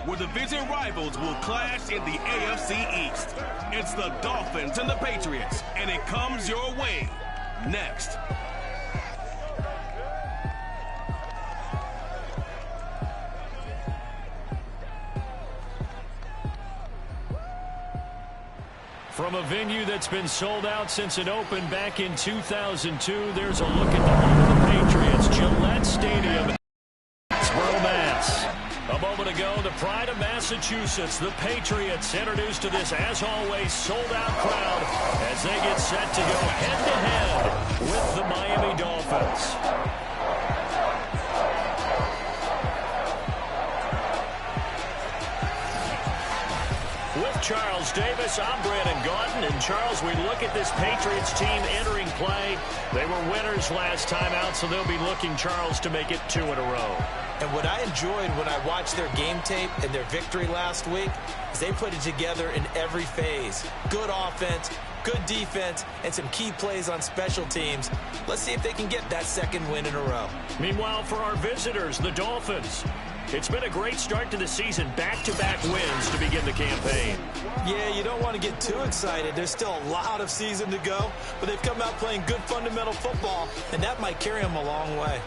where division rivals will clash in the AFC East. It's the Dolphins and the Patriots, and it comes your way next. From a venue that's been sold out since it opened back in 2002, there's a look at the home of the Patriots, Gillette Stadium, Statesboro, Mass. A moment ago, the pride of Massachusetts, the Patriots, introduced to this, as always, sold-out crowd as they get set to go head-to-head with the Miami Dolphins. With Charles Davis, I'm Brandon Gaudin. And Charles, we look at this Patriots team entering play. They were winners last time out, so they'll be looking, Charles, to make it 2 in a row. And what I enjoyed when I watched their game tape and their victory last week is they put it together in every phase. Good offense, good defense, and some key plays on special teams. Let's see if they can get that second win in a row. Meanwhile, for our visitors, the Dolphins, it's been a great start to the season. Back-to-back wins to begin the campaign. Yeah, you don't want to get too excited. There's still a lot of season to go, but they've come out playing good fundamental football, and that might carry them a long way.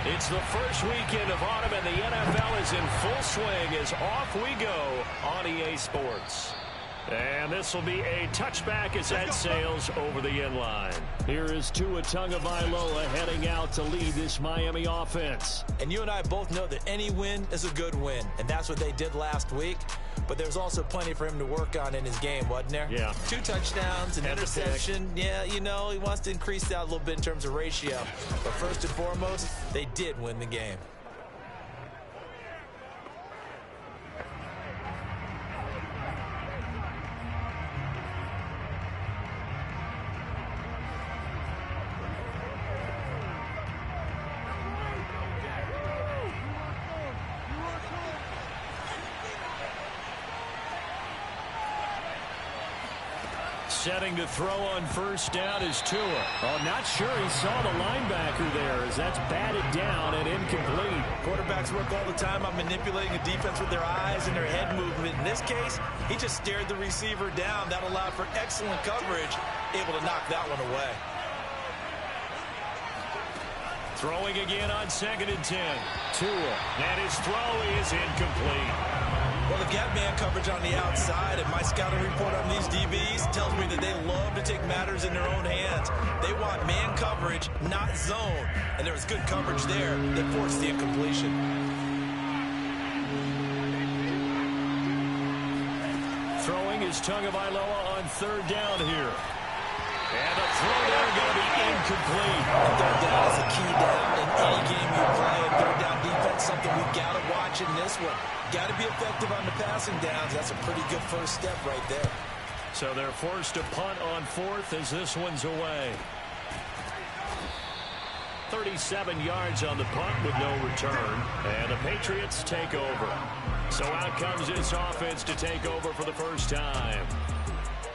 It's the first weekend of autumn, and the NFL is in full swing as off we go on EA Sports. And this will be a touchback as that sails over the end line. Here is Tua Tagovailoa heading out to lead this Miami offense. And you and I both know that any win is a good win, and that's what they did last week. But there's also plenty for him to work on in his game, wasn't there? Yeah. 2 touchdowns, an interception. Yeah, you know, he wants to increase that a little bit in terms of ratio. But first and foremost, they did win the game. Setting to throw on first down is Tua. Oh, not sure he saw the linebacker there as that's batted down and incomplete. Quarterbacks work all the time on manipulating a defense with their eyes and their head movement. In this case, he just stared the receiver down. That allowed for excellent coverage, able to knock that one away. Throwing again on 2nd and 10. Tua. And his throw is incomplete. Well, they've got man coverage on the outside, and my scouting report on these DBs tells me that they love to take matters in their own hands. They want man coverage, not zone. And there was good coverage there that forced the incompletion. Throwing is Tagovailoa on 3rd down here. And the throw there going to be incomplete. And 3rd down is a key down in any game you play. And 3rd down defense, something we've got to watch in this one. Got to be effective on the passing downs. That's a pretty good first step right there. So they're forced to punt on 4th as this one's away. 37 yards on the punt with no return. And the Patriots take over. So out comes this offense to take over for the first time.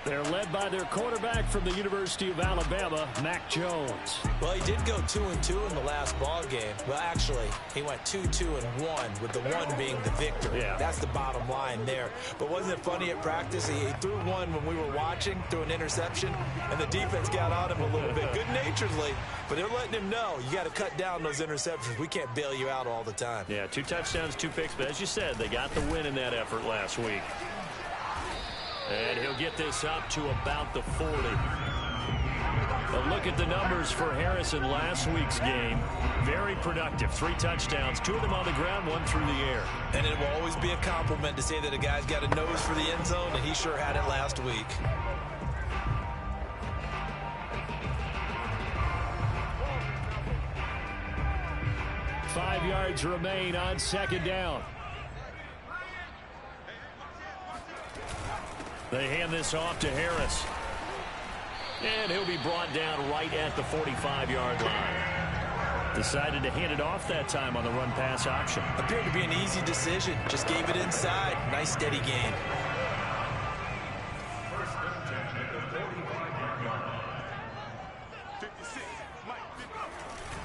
They're led by their quarterback from the University of Alabama, Mac Jones. Well, he did go 2-2 in the last ball game. Well, actually, he went 2-2-1, with the 1 being the victory. Yeah. That's the bottom line there. But wasn't it funny at practice? He threw one when we were watching, threw an interception, and the defense got on him a little bit, good-naturedly. But they're letting him know, you got to cut down those interceptions. We can't bail you out all the time. Yeah, 2 touchdowns, 2 picks. But as you said, they got the win in that effort last week. And he'll get this up to about the 40. But look at the numbers for Harrison last week's game. Very productive. 3 touchdowns, 2 of them on the ground, 1 through the air. And it will always be a compliment to say that a guy's got a nose for the end zone, and he sure had it last week. Five yards remain on 2nd down. They hand this off to Harris. And he'll be brought down right at the 45-yard line. Decided to hand it off that time on the run-pass option. Appeared to be an easy decision. Just gave it inside. Nice steady gain.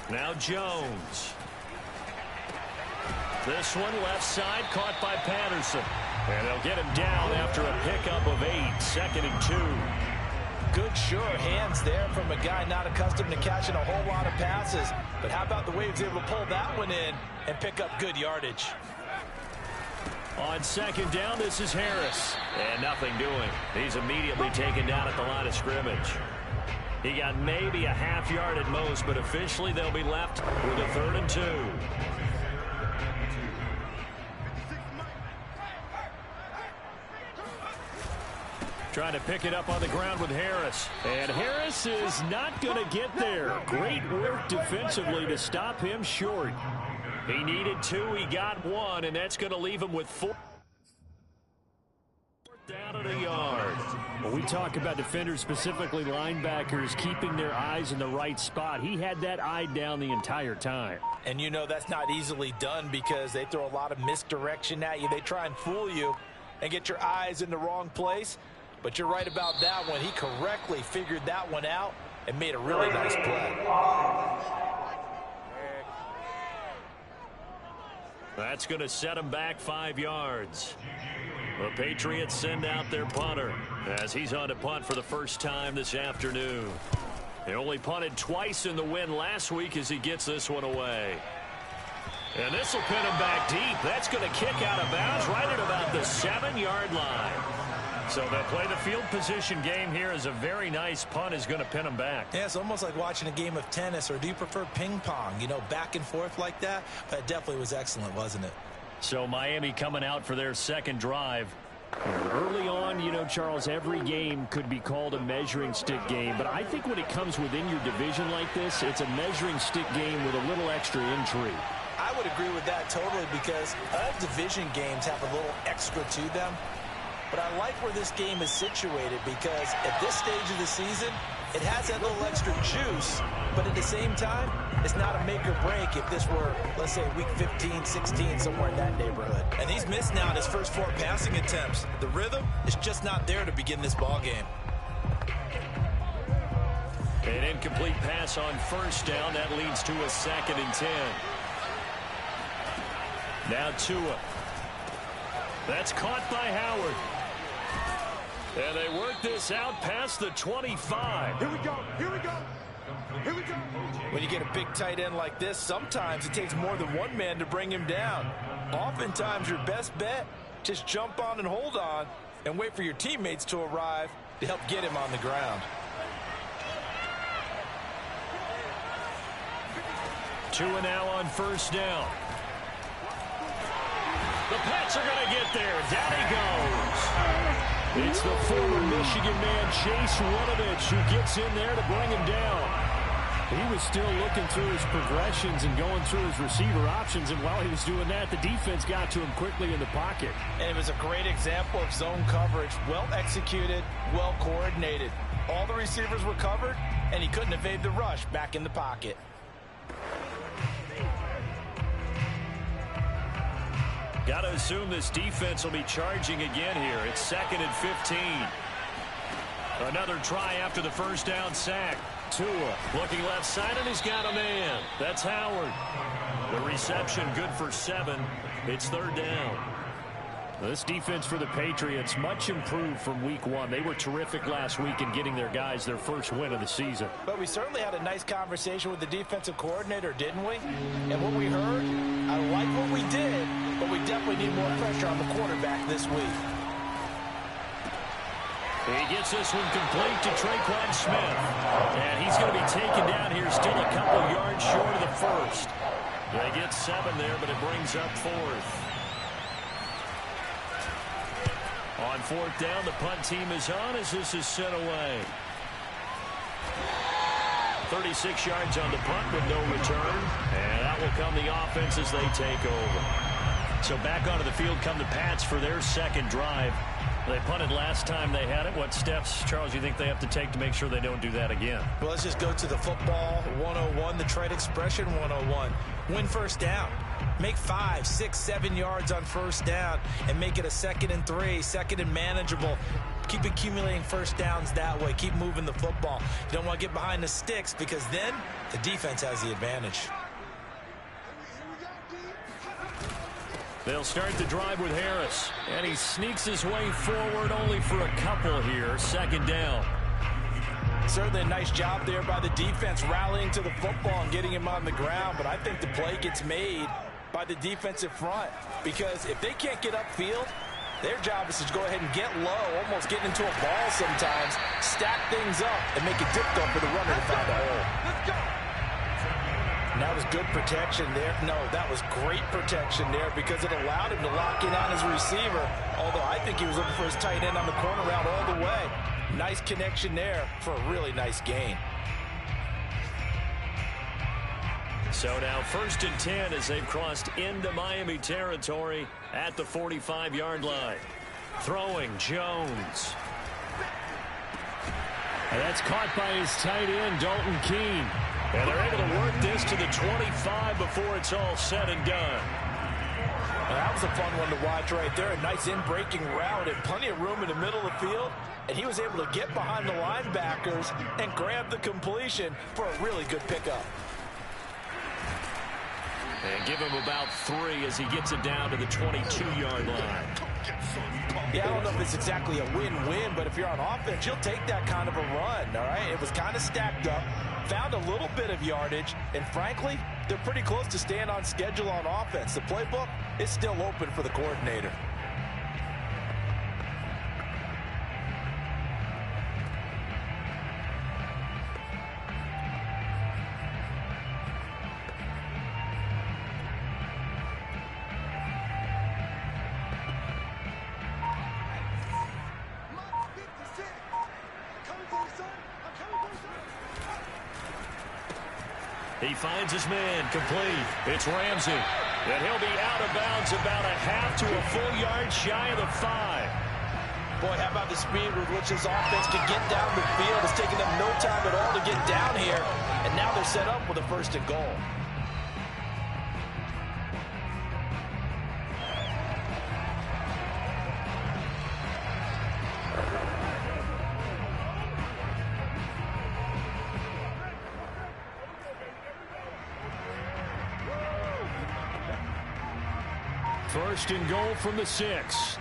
Now Jones. This one left side caught by Patterson. And they'll get him down after a pickup of 8. 2nd and 2. Good, sure hands there from a guy not accustomed to catching a whole lot of passes. But how about the way he was able to pull that one in and pick up good yardage? On 2nd down, this is Harris. And nothing doing. He's immediately taken down at the line of scrimmage. He got maybe a half yard at most, but officially they'll be left with a 3rd and 2. Trying to pick it up on the ground with Harris. And Harris is not going to get there. Great work defensively to stop him short. He needed 2. He got 1, and that's going to leave him with 4. Down at a yard. When we talk about defenders, specifically linebackers, keeping their eyes in the right spot, he had that eye down the entire time. And you know that's not easily done because they throw a lot of misdirection at you. They try and fool you and get your eyes in the wrong place. But you're right about that one. He correctly figured that one out and made a really nice play. That's going to set him back 5 yards. The Patriots send out their punter as he's on to punt for the first time this afternoon. He only punted twice in the win last week as he gets this one away. And this will pin him back deep. That's going to kick out of bounds right at about the 7-yard line. So they'll play the field position game here as a very nice punt is going to pin him back. Yeah, it's almost like watching a game of tennis, or do you prefer ping pong? You know, back and forth like that? But it definitely was excellent, wasn't it? So Miami coming out for their 2nd drive. Early on, you know, Charles, every game could be called a measuring stick game. But I think when it comes within your division like this, it's a measuring stick game with a little extra intrigue. I would agree with that totally because all division games have a little extra to them. But I like where this game is situated because at this stage of the season, it has that little extra juice, but at the same time, it's not a make or break if this were, let's say, week 15, 16, somewhere in that neighborhood. And he's missed now in his first 4 passing attempts. The rhythm is just not there to begin this ball game. An incomplete pass on 1st down. That leads to a 2nd and 10. Now Tua. That's caught by Howard. And they work this out past the 25. Here we go. Here we go. Here we go. When you get a big tight end like this, sometimes it takes more than one man to bring him down. Oftentimes, your best bet, just jump on and hold on and wait for your teammates to arrive to help get him on the ground. Tua now on 1st down. The Pats are going to get there. Down he goes. It's the former Michigan man, Chase Winovich, who gets in there to bring him down. He was still looking through his progressions and going through his receiver options, and while he was doing that, the defense got to him quickly in the pocket. And it was a great example of zone coverage. Well executed, well coordinated. All the receivers were covered, and he couldn't evade the rush back in the pocket. Got to assume this defense will be charging again here. It's 2nd and 15. Another try after the 1st down sack. Tua looking left side, and he's got a man. That's Howard. The reception good for 7. It's 3rd down. This defense for the Patriots much improved from week 1. They were terrific last week in getting their guys their first win of the season. But we certainly had a nice conversation with the defensive coordinator, didn't we? And what we heard, I like what we did, but we definitely need more pressure on the quarterback this week. He gets this one complete to Traquan Smith. And he's going to be taken down here still a couple yards short of the 1st. They get 7 there, but it brings up 4th. On 4th down, the punt team is on as this is sent away. 36 yards on the punt with no return. And that will come the offense as they take over. So back onto the field come the Pats for their second drive. They punted last time they had it. What steps, Charles, you think they have to take to make sure they don't do that again? Well, let's just go to the football 101, the trade expression 101. Win first down. Make 5, 6, 7 yards on first down and make it a 2nd and 3, 2nd and manageable. Keep accumulating first downs that way. Keep moving the football. You don't want to get behind the sticks because then the defense has the advantage. They'll start the drive with Harris, and he sneaks his way forward only for a couple here. 2nd down. Certainly a nice job there by the defense rallying to the football and getting him on the ground, but I think the play gets made by the defensive front because if they can't get upfield, their job is to go ahead and get low, almost get into a ball sometimes, stack things up, and make it difficult for the runner to find a hole. Let's go. And that was good protection there. No, that was great protection there because it allowed him to lock in on his receiver, although I think he was looking for his tight end on the corner route all the way. Nice connection there for a really nice gain. So now 1st and 10 as they've crossed into Miami territory at the 45-yard line. Throwing Jones. And that's caught by his tight end, Dalton Keene. And they're able to work this to the 25 before it's all said and done. Well, that was a fun one to watch right there. A nice in-breaking route and plenty of room in the middle of the field. And he was able to get behind the linebackers and grab the completion for a really good pickup. And give him about 3 as he gets it down to the 22-yard line. Yeah, I don't know if it's exactly a win-win, but if you're on offense, you'll take that kind of a run, all right? It was kind of stacked up, found a little bit of yardage, and frankly, they're pretty close to staying on schedule on offense. The playbook is still open for the coordinator. He finds his man, complete. It's Ramsey. And he'll be out of bounds about a half to a full yard shy of the 5. Boy, how about the speed with which this offense can get down the field? It's taken them no time at all to get down here. And now they're set up with a 1st and goal. First and goal from the 6.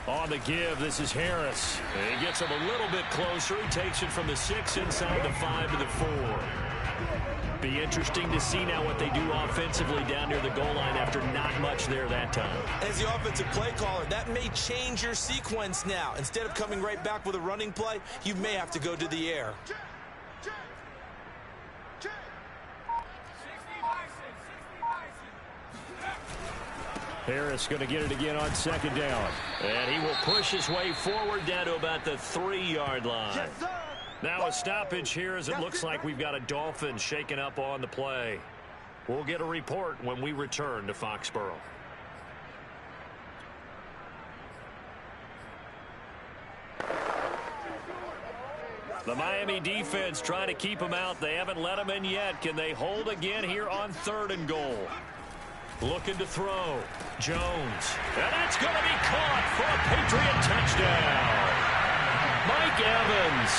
On the give, this is Harris. He gets him a little bit closer. He takes it from the 6 inside the 5 to the 4. Be interesting to see now what they do offensively down near the goal line after not much there that time. As the offensive play caller, that may change your sequence now. Instead of coming right back with a running play, you may have to go to the air. Harris going to get it again on 2nd down. And he will push his way forward down to about the 3-yard line. Yes, sir. Now a stoppage here as it looks like we've got a Dolphins shaking up on the play. We'll get a report when we return to Foxborough. The Miami defense trying to keep them out. They haven't let them in yet. Can they hold again here on 3rd and goal? Looking to throw. Jones. And that's going to be caught for a Patriot touchdown. Mike Evans.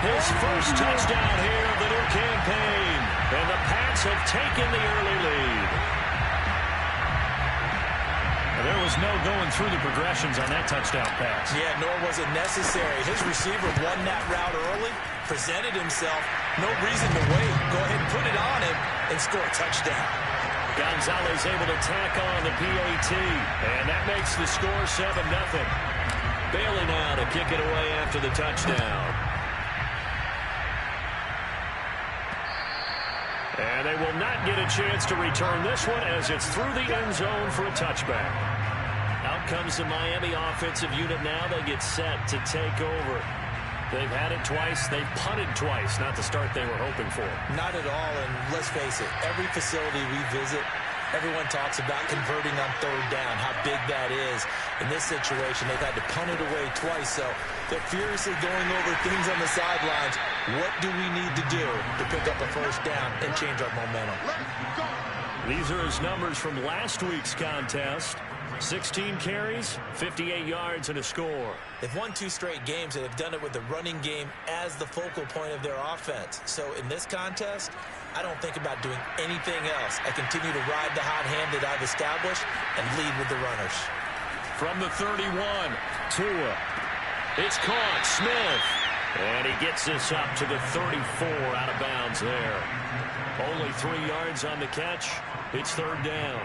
His first touchdown here of the new campaign. And the Pats have taken the early lead. There was no going through the progressions on that touchdown pass. Yeah, nor was it necessary. His receiver won that route early, presented himself. No reason to wait. Go ahead and put it on him and score a touchdown. Gonzalez able to tack on the PAT. And that makes the score 7-0. Bailey now to kick it away after the touchdown. And they will not get a chance to return this one as it's through the end zone for a touchback. Out comes the Miami offensive unit now. They get set to take over. They've had it twice. They've punted twice. Not the start they were hoping for. Not at all, and let's face it, every facility we visit, everyone talks about converting on third down, how big that is. In this situation, they've had to punt it away twice, so they're furiously going over things on the sidelines. What do we need to do to pick up a first down and change our momentum? These are his numbers from last week's contest. 16 carries, 58 yards, and a score. They've won 2 straight games, and they've done it with the running game as the focal point of their offense. So in this contest, I don't think about doing anything else. I continue to ride the hot hand that I've established and lead with the runners. From the 31, Tua. It's caught, Smith. And he gets this up to the 34, out of bounds there. Only 3 yards on the catch. It's third down.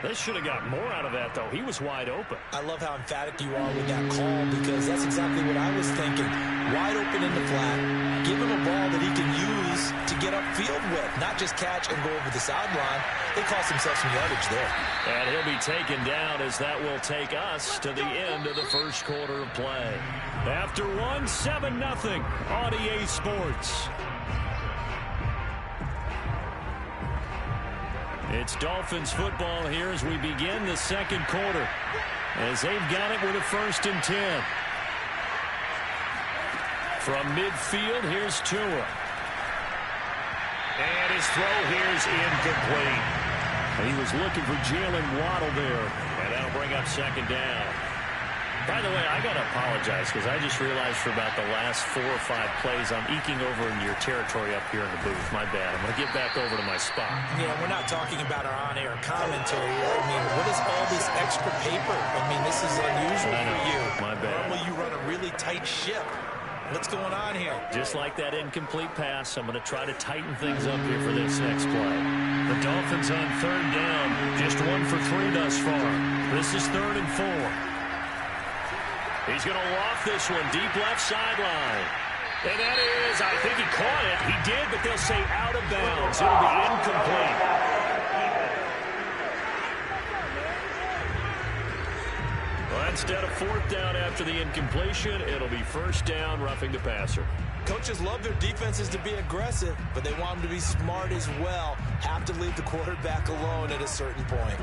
They should have got more out of that, though. He was wide open. I love how emphatic you are with that call, because that's exactly what I was thinking. Wide open in the flat. Give him a ball that he can use to get upfield with, not just catch and go over the sideline. They cost themselves some yardage there. And he'll be taken down, as that will take us to the end of the first quarter of play. After one, 7-0 on EA Sports. It's Dolphins football here as we begin the second quarter, as they've got it with a 1st and 10. From midfield, here's Tua. And his throw here's incomplete. He was looking for Jalen Waddle there, and that'll bring up second down. By the way, I got to apologize, because I just realized for about the last 4 or 5 plays, I'm eking over in your territory up here in the booth. My bad. I'm going to get back over to my spot. Yeah, we're not talking about our on-air commentary. I mean, what is all this extra paper? I mean, this is unusual for you. My bad. Normally you run a really tight ship. What's going on here? Just like that incomplete pass, I'm going to try to tighten things up here for this next play. The Dolphins on third down, just 1 for 3 thus far. This is 3rd and 4. He's going to loft this one deep left sideline. And that is, I think he caught it. He did, but they'll say out of bounds. It'll be incomplete. Well, instead of 4th down after the incompletion, it'll be 1st down, roughing the passer. Coaches love their defenses to be aggressive, but they want them to be smart as well. Have to leave the quarterback alone at a certain point.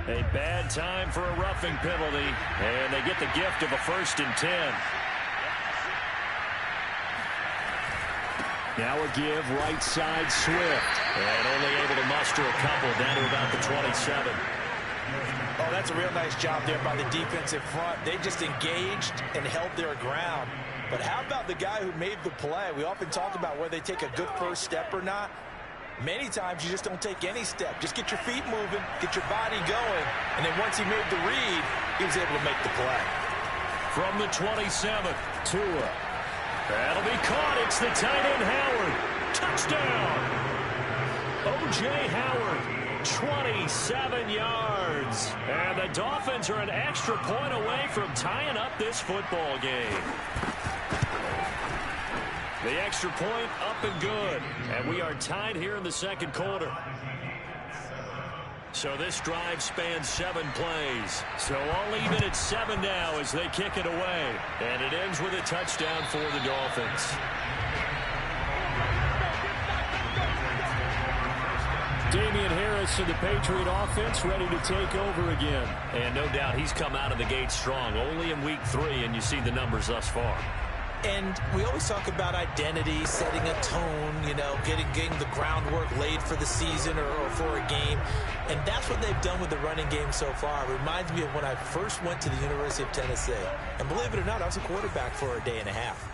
A bad time for a roughing penalty, and they get the gift of a 1st and 10. Now a give, right side, Swift. And only able to muster a couple down to about the 27. Oh, that's a real nice job there by the defensive front. They just engaged and held their ground. But how about the guy who made the play? We often talk about whether they take a good first step or not. Many times you just don't take any step. Just get your feet moving, get your body going, and then once he made the read, he was able to make the play. From the 27th, Tua. That'll be caught. It's the tight end, Howard. Touchdown. O.J. Howard, 27 yards. And the Dolphins are an extra point away from tying up this football game. The extra point up and good. And we are tied here in the second quarter. So this drive spans 7 plays. So all even at 7 now as they kick it away. And it ends with a touchdown for the Dolphins. Damian Harris and the Patriot offense ready to take over again. And no doubt he's come out of the gate strong. Only in week 3, and you see the numbers thus far. And we always talk about identity, setting a tone, you know, getting the groundwork laid for the season or for a game. And that's what they've done with the running game so far. It reminds me of when I first went to the University of Tennessee. And believe it or not, I was a quarterback for a day and a half.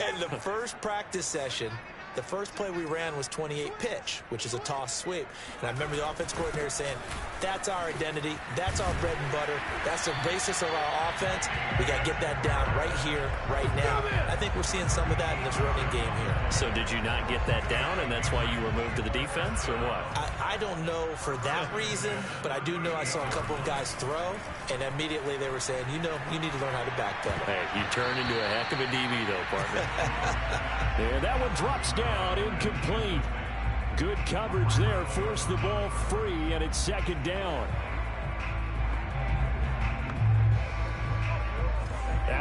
And the first practice session, the first play we ran was 28 pitch, which is a toss sweep. And I remember the offense coordinator saying, that's our identity. That's our bread and butter. That's the basis of our offense. We got to get that down right here, right now. I think we're seeing some of that in this running game here. So did you not get that down, and that's why you were moved to the defense, or what? I don't know for that reason, but I do know I saw a couple of guys throw, and immediately they were saying, you know, you need to learn how to backpedal. Hey, you turned into a heck of a DB, though, partner. And that one drops down, incomplete. Good coverage there, forced the ball free, and it's second down.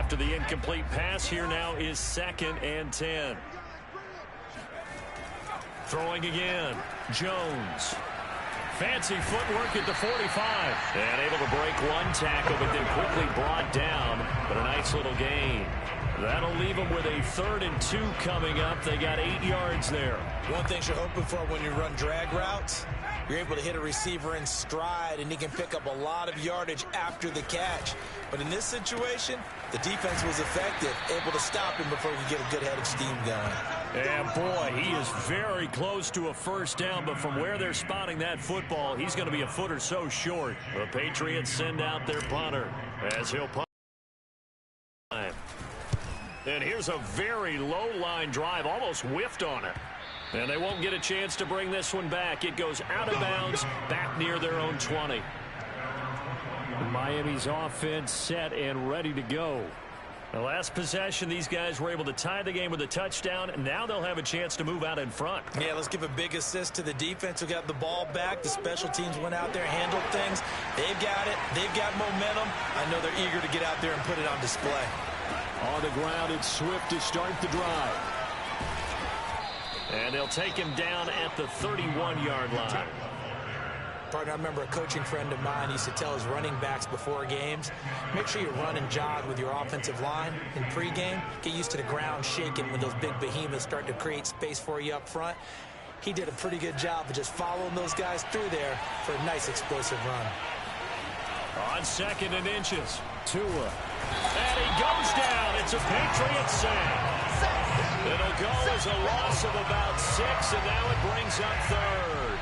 After the incomplete pass, here now is 2nd and 10. Throwing again. Jones. Fancy footwork at the 45. And able to break one tackle, but then quickly brought down. But a nice little gain. That'll leave them with a 3rd and 2 coming up. They got 8 yards there. One thing you're hoping for when you run drag routes, you're able to hit a receiver in stride, and he can pick up a lot of yardage after the catch. But in this situation, the defense was effective, able to stop him before he could get a good head of steam going. And boy, he is very close to a first down, but from where they're spotting that football, he's going to be a foot or so short. The Patriots send out their punter as he'll punt. And here's a very low line drive, almost whiffed on it. And they won't get a chance to bring this one back. It goes out of bounds, back near their own 20. Miami's offense set and ready to go. The last possession, these guys were able to tie the game with a touchdown, and now they'll have a chance to move out in front. Yeah, let's give a big assist to the defense who got the ball back. The special teams went out there, handled things. They've got it. They've got momentum. I know they're eager to get out there and put it on display. On the ground, it's Swift to start the drive. And they'll take him down at the 31-yard line. Partner, I remember a coaching friend of mine used to tell his running backs before games, make sure you run and jog with your offensive line in pregame. Get used to the ground shaking when those big behemoths start to create space for you up front. He did a pretty good job of just following those guys through there for a nice explosive run. On 2nd and inches, Tua. And he goes down. It's a Patriot sack. It'll go as a loss of about 6, and now it brings up 3rd.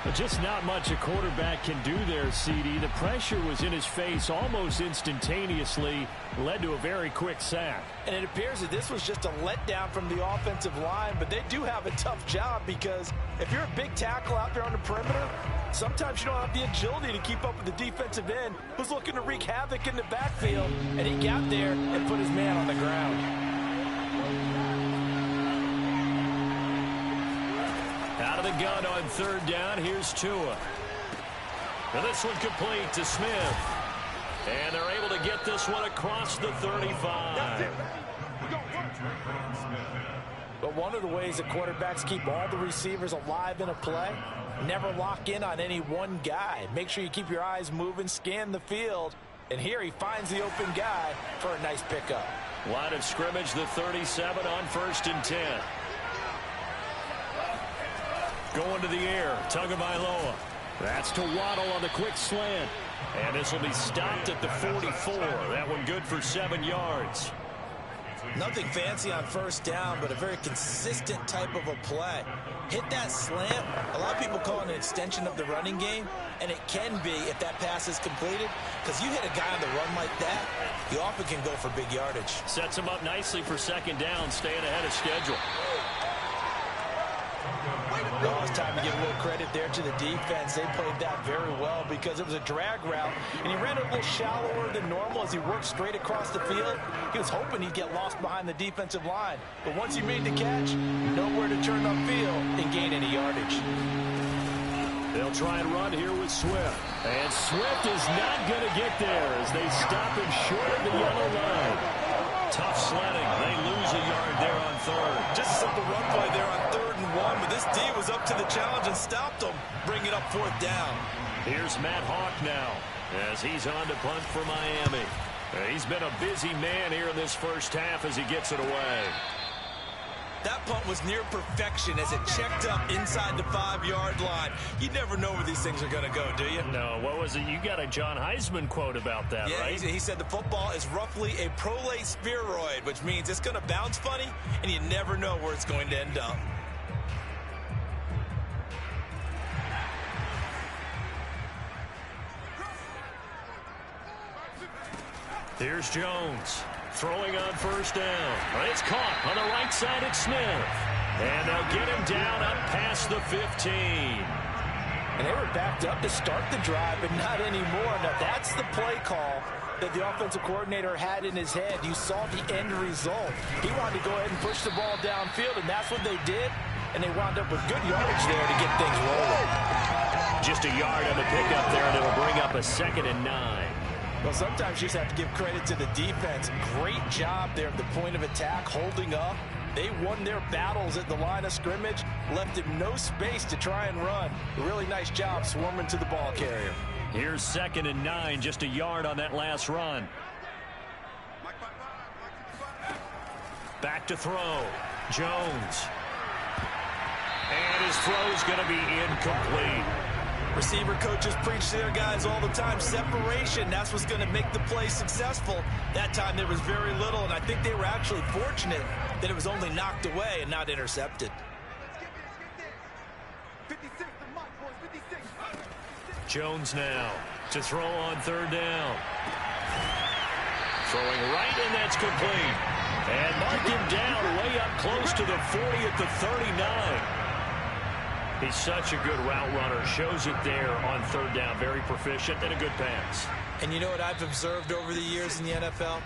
But just not much a quarterback can do there, CD. The pressure was in his face almost instantaneously, led to a very quick sack. And it appears that this was just a letdown from the offensive line, but they do have a tough job because if you're a big tackle out there on the perimeter, sometimes you don't have the agility to keep up with the defensive end who's looking to wreak havoc in the backfield, and he got there and put his man on the ground. Out of the gun on 3rd down, here's Tua. And this one complete to Smith. And they're able to get this one across the 35. But one of the ways that quarterbacks keep all the receivers alive in a play, never lock in on any one guy. Make sure you keep your eyes moving, scan the field. And here he finds the open guy for a nice pickup. Line of scrimmage, the 37 on 1st and 10. Going to the air, Tagovailoa. That's to Waddle on the quick slant. And this will be stopped at the 44. That one good for 7 yards. Nothing fancy on 1st down, but a very consistent type of a play. Hit that slant. A lot of people call it an extension of the running game, and it can be if that pass is completed, because you hit a guy on the run like that, you often can go for big yardage. Sets him up nicely for 2nd down, staying ahead of schedule. Well, it's time to give a little credit there to the defense. They played that very well because it was a drag route, and he ran it a little shallower than normal as he worked straight across the field. He was hoping he'd get lost behind the defensive line, but once he made the catch, nowhere to turn upfield and gain any yardage. They'll try and run here with Swift. And Swift is not going to get there as they stop him short of the yellow line. Tough sledding. They lose a yard there on 3rd. Just a simple run play there on 3rd and 1, but this D was up to the challenge and stopped him, bringing up 4th down. Here's Matt Hawk now as he's on to punt for Miami. He's been a busy man here in this first half as he gets it away. That punt was near perfection as it checked up inside the 5-yard line. You never know where these things are going to go, do you? No, what was it? You got a John Heisman quote about that, yeah, right? He said the football is roughly a prolate spheroid, which means it's going to bounce funny, and you never know where it's going to end up. Here's Jones. Throwing on 1st down. It's caught on the right side at Smith. And they'll get him down up past the 15. And they were backed up to start the drive, but not anymore. Now, that's the play call that the offensive coordinator had in his head. You saw the end result. He wanted to go ahead and push the ball downfield, and that's what they did. And they wound up with good yardage there to get things rolling. Just a yard on the pickup there, and it'll bring up a 2nd and 9. Well, sometimes you just have to give credit to the defense. Great job there at the point of attack, holding up. They won their battles at the line of scrimmage, left him no space to try and run. Really nice job swarming to the ball carrier. Here's 2nd and 9, just a yard on that last run. Back to throw. Jones. And his throw's going to be incomplete. Receiver coaches preach to their guys all the time. Separation, that's what's going to make the play successful. That time there was very little, and I think they were actually fortunate that it was only knocked away and not intercepted. Jones now to throw on 3rd down. Throwing right, and that's complete. And mark him down way up close to the 40 at the 39. He's such a good route runner. Shows it there on 3rd down. Very proficient and a good pass. And you know what I've observed over the years in the NFL?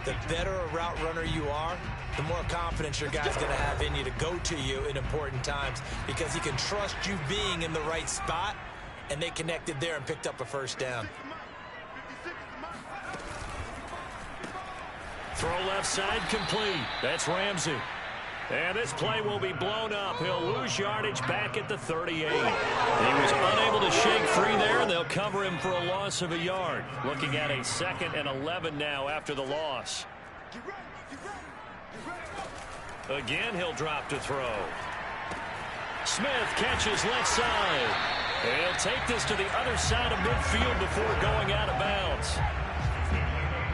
The better a route runner you are, the more confidence your guy's going to have in you to go to you in important times because he can trust you being in the right spot, and they connected there and picked up a 1st down. Throw left side complete. That's Ramsey. And this play will be blown up. He'll lose yardage back at the 38. He was unable to shake free there, and they'll cover him for a loss of a yard. Looking at a 2nd and 11 now after the loss. Again, he'll drop to throw. Smith catches left side. And he'll take this to the other side of midfield before going out of bounds.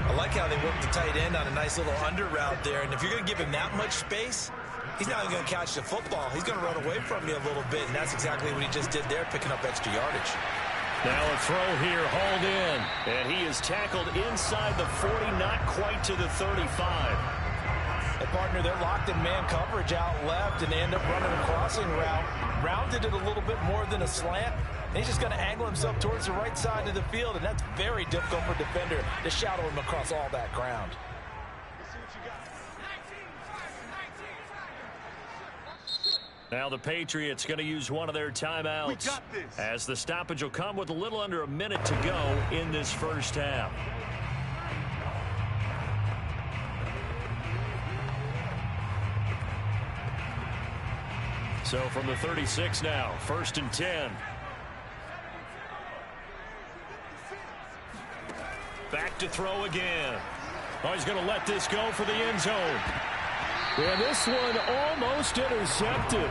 I like how they work the tight end on a nice little under route there. And if you're going to give him that much space, he's not even going to catch the football. He's going to run away from you a little bit, and that's exactly what he just did there, picking up extra yardage. Now a throw here, hauled in. And he is tackled inside the 40, not quite to the 35. Hey, partner, they're locked in man coverage out left, and they end up running a crossing route. Rounded it a little bit more than a slant. And he's just going to angle himself towards the right side of the field, and that's very difficult for a defender to shadow him across all that ground. Now the Patriots going to use one of their timeouts as the stoppage will come with a little under a minute to go in this 1st half. So from the 36 now, 1st and 10. Back to throw again. Oh, he's going to let this go for the end zone. And this one almost intercepted.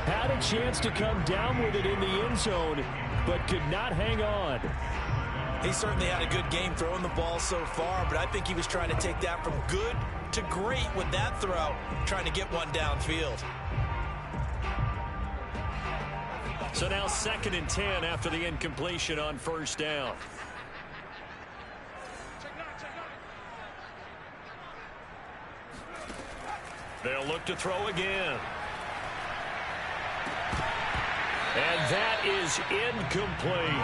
Had a chance to come down with it in the end zone, but could not hang on. He certainly had a good game throwing the ball so far, but I think he was trying to take that from good to great with that throw, trying to get one downfield. So now 2nd and 10 after the incompletion on 1st down. They'll look to throw again. And that is incomplete.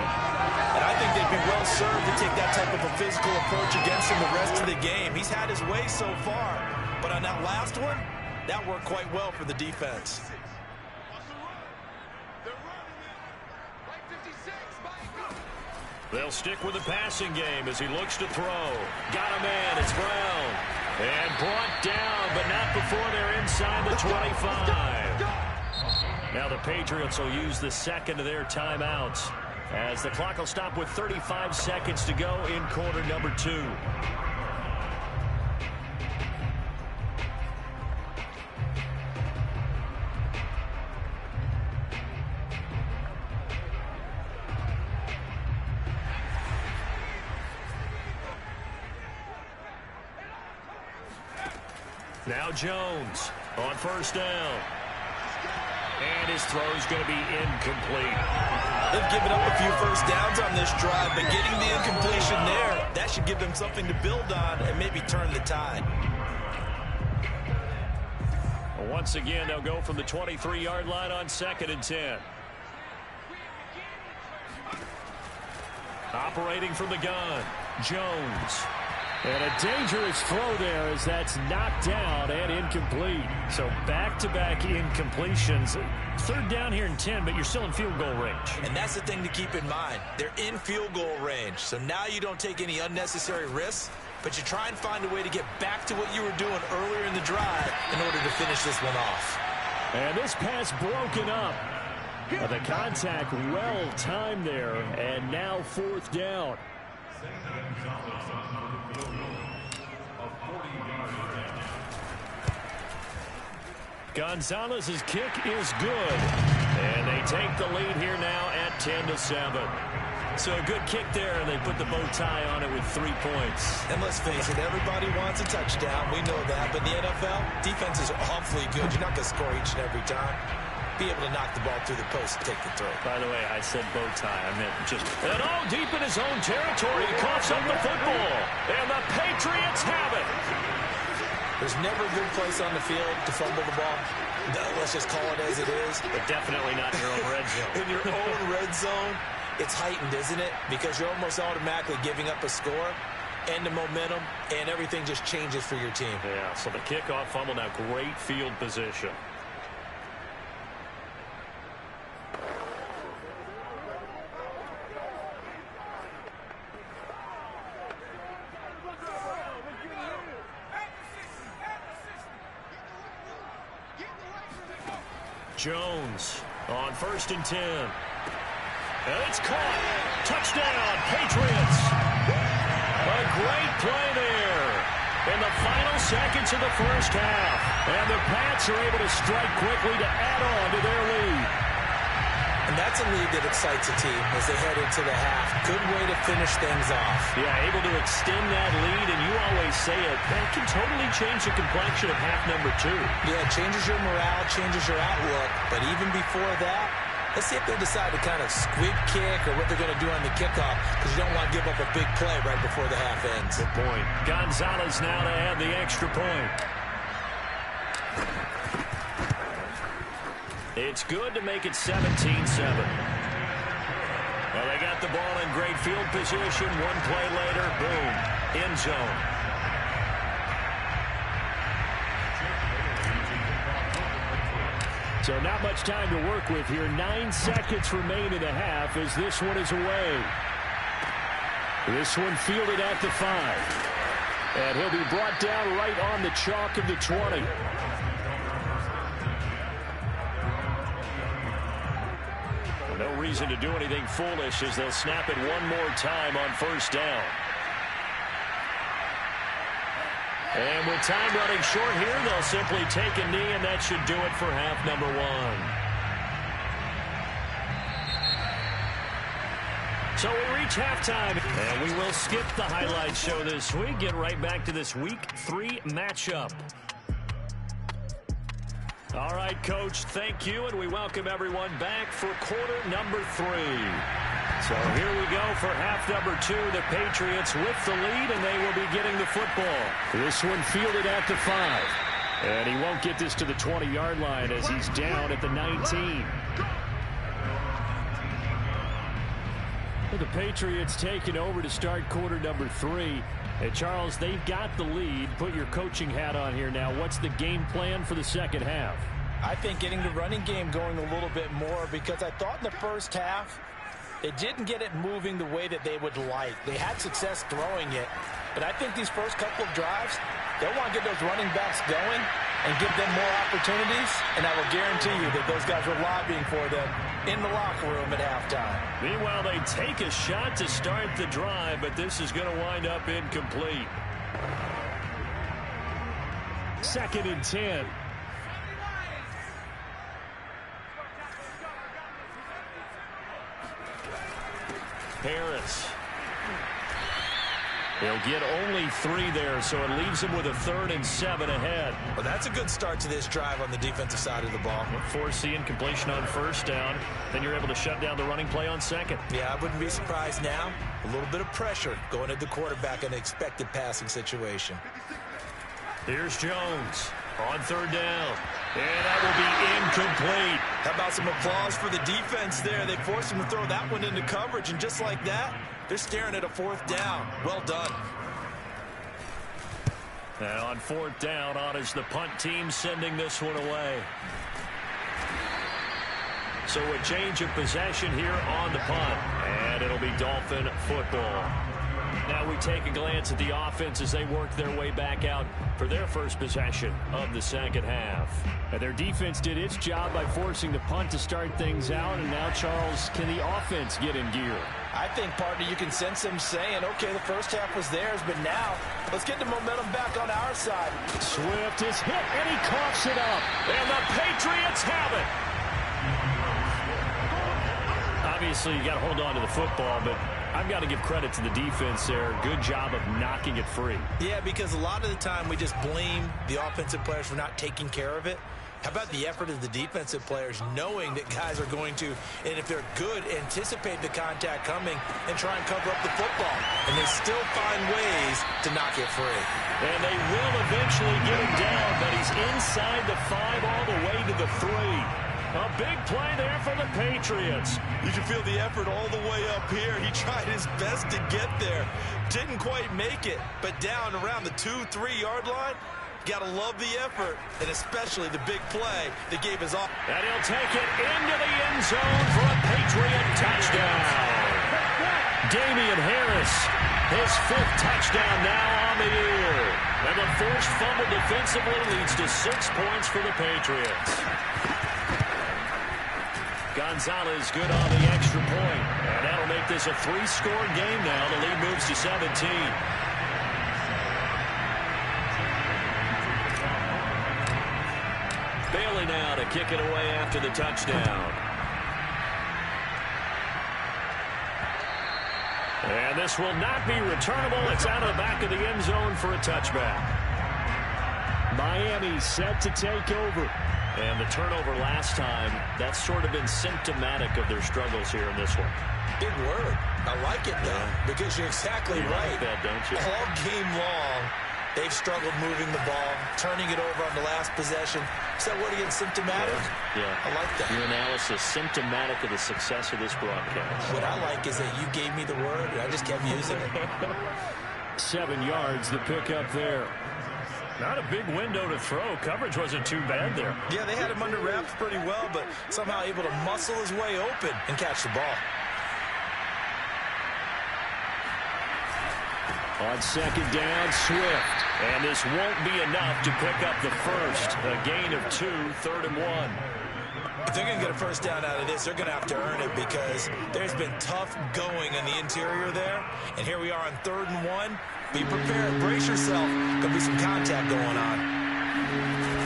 And I think they'd be well served to take that type of a physical approach against him the rest of the game. He's had his way so far, but on that last one, that worked quite well for the defense. They'll stick with the passing game as he looks to throw. Got a man, it's Brown. And brought down, but not before they're inside the 25. Now the Patriots will use the 2nd of their timeouts as the clock will stop with 35 seconds to go in quarter number 2. Now Jones on 1st down. And his throw's going to be incomplete. They've given up a few 1st downs on this drive, but getting the incompletion there, that should give them something to build on and maybe turn the tide. Well, once again, they'll go from the 23-yard line on 2nd and 10. Operating from the gun, Jones. And a dangerous throw there as that's knocked down and incomplete. So back-to-back incompletions. Third down here in 10, but you're still in field goal range. And that's the thing to keep in mind. They're in field goal range. So now you don't take any unnecessary risks, but you try and find a way to get back to what you were doing earlier in the drive in order to finish this one off. And this pass broken up. The contact well timed there, and now fourth down. Gonzalez's kick is good, and they take the lead here now at 10-7. So a good kick there, and they put the bow tie on it with 3 points. And let's face it, everybody wants a touchdown. We know that. But in the NFL, defense is awfully good. You're not going to score each and every time. Be able to knock the ball through the post and take the throw. By the way, I said bow tie. I meant just... And all deep in his own territory, he coughs up the football. And the Patriots have it. There's never a good place on the field to fumble the ball. Let's just call it as it is. But definitely not in your own red zone. In your own red zone, it's heightened, isn't it? Because you're almost automatically giving up a score and the momentum, and everything just changes for your team. Yeah, so the kickoff fumble, now great field position. Jones on 1st and 10. And it's caught. Touchdown, Patriots. A great play there in the final seconds of the first half. And the Pats are able to strike quickly to add on to their lead. And that's a lead that excites a team as they head into the half. Good way to finish things off. Yeah, able to extend that lead, and you always say it, that can totally change the complexion of half number 2. Yeah, it changes your morale, changes your outlook. But even before that, let's see if they decide to kind of squib kick or what they're going to do on the kickoff, because you don't want to give up a big play right before the half ends. Good point. Gonzalez now to add the extra point. It's good to make it 17-7. Well, they got the ball in great field position. One play later, boom, end zone. So not much time to work with here. 9 seconds remain in the half as this one is away. This one fielded at the 5. And he'll be brought down right on the chalk of the 20. No reason to do anything foolish as they'll snap it one more time on 1st down. And with time running short here, they'll simply take a knee, and that should do it for half number 1. So we reach halftime, and we will skip the highlight show this week. Get right back to this Week 3 matchup. All right, Coach, thank you, and we welcome everyone back for quarter number 3. So here we go for half number 2. The Patriots with the lead, and they will be getting the football. This one fielded at the 5. And he won't get this to the 20-yard line as he's down at the 19. The Patriots taking over to start quarter number 3. Hey, Charles, they've got the lead. Put your coaching hat on here now. What's the game plan for the second half? I think getting the running game going a little bit more, because I thought in the first half they didn't get it moving the way that they would like. They had success throwing it, but I think these first couple of drives, they'll want to get those running backs going and give them more opportunities, and I will guarantee you that those guys were lobbying for them in the locker room at halftime. Meanwhile, they take a shot to start the drive, but this is going to wind up incomplete. 2nd and 10. Harris. He'll get only 3 there, so it leaves him with a 3rd and 7 ahead. Well, that's a good start to this drive on the defensive side of the ball. Force the incompletion on 1st down. Then you're able to shut down the running play on 2nd. Yeah, I wouldn't be surprised now. A little bit of pressure going at the quarterback in an expected passing situation. Here's Jones on 3rd down. And that will be incomplete. How about some applause for the defense there? They forced him to throw that one into coverage, and just like that, they're staring at a 4th down. Well done. And on 4th down, on is the punt team sending this one away. So a change of possession here on the punt. And it'll be Dolphin football. Now we take a glance at the offense as they work their way back out for their first possession of the second half. And their defense did its job by forcing the punt to start things out. And now, Charles, can the offense get in gear? I think, partner, you can sense them saying, okay, the first half was theirs, but now let's get the momentum back on our side. Swift is hit, and he coughs it up. And the Patriots have it. Obviously, you got to hold on to the football, but I've got to give credit to the defense there. Good job of knocking it free. Yeah, because a lot of the time we just blame the offensive players for not taking care of it. How about the effort of the defensive players knowing that guys are going to, and if they're good, anticipate the contact coming and try and cover up the football. And they still find ways to knock it free. And they will eventually get him down, but he's inside the 5 all the way to the 3. A big play there for the Patriots. You can feel the effort all the way up here. He tried his best to get there. Didn't quite make it, but down around the 2-3 yard line. Got to love the effort, and especially the big play that gave his off. And he'll take it into the end zone for a Patriot touchdown. Damian Harris, his 5th touchdown now on the year. And the forced fumble defensively leads to 6 points for the Patriots. Gonzalez good on the extra point. And that'll make this a 3-score game now. The lead moves to 17. Bailey now to kick it away after the touchdown. And this will not be returnable. It's out of the back of the end zone for a touchback. Miami set to take over. And the turnover last time, that's sort of been symptomatic of their struggles here in this one. Big word. I like it, though, because you're exactly right. Like that, don't you? All game long, they've struggled moving the ball, turning it over on the last possession. Is that what again, symptomatic? Yeah. I like that. Your analysis, symptomatic of the success of this broadcast. What I like is that you gave me the word, and I just kept using it. 7 yards, the pickup there. Not a big window to throw. Coverage wasn't too bad there. Yeah, they had him under wraps pretty well, but somehow able to muscle his way open and catch the ball. On 2nd down, Swift. And this won't be enough to pick up the first. A gain of 2, 3rd and 1. If they're going to get a first down out of this, they're going to have to earn it because there's been tough going in the interior there. And here we are on 3rd and 1. Be prepared. Brace yourself. Going to be some contact going on.